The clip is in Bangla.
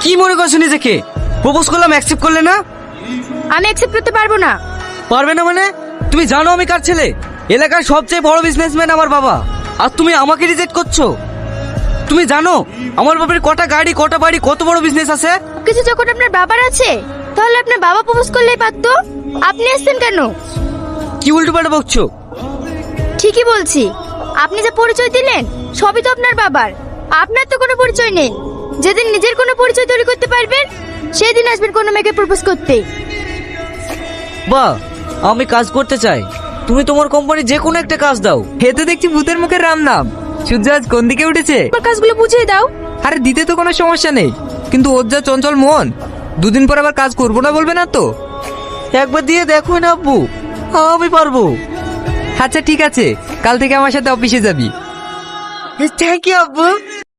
কি মনে করছো নিজেকে? প্রপোজ করলাম, অ্যাকসেপ্ট করলে না? আমি অ্যাকসেপ্ট করতে পারবো না। পারবে না মানে? তুমি জানো আমি কার ছেলে? এলাকার সবচেয়ে বড় বিজনেসম্যান আমার বাবা, আর তুমি আমাকে রিজেক্ট করছো? তুমি জানো আমার বাবার কটা গাড়ি, কটা বাড়ি, কত বড় বিজনেস আছে? কিছু যখন আপনার বাবার আছে, তাহলে আপনার বাবা প্রপোজ করলেই পারতো। আপনি আসছেন কেন? কি উল্টোপাল্টা বকছো? ঠিকই বলছি, আপনি যে পরিচয় দিলেন সবই তো আপনার বাবার। আপনার তো কোনো পরিচয় নেই। যেদিন নিজের কোনো পরিচয় তৈরি করতে পারবেন, সেদিন আসবেন কোনো মেয়েকে প্রপোজ করতে। বাহ, আমি কাজ করতে চাই, তুমি তোমার কোম্পানির যে কোনো একটা কাজ দাও। এতে দেখছি ভূতের মুখের রাম নাম। সূর্য আজ কোন দিকে উঠেছে? আমার কাজগুলো বুঝিয়ে দাও। আরে দিতে তো কোনো সমস্যা নেই, কিন্তু ওর যা চঞ্চল মন, দুদিন পর আবার কাজ করবো না বলবে না তো? একবার দিয়ে দেখো না আব্বু, আমি পারবো। আচ্ছা ঠিক আছে, কাল থেকে আমার সাথে অফিসে যাবি। থ্যাংক ইউ আব্বু।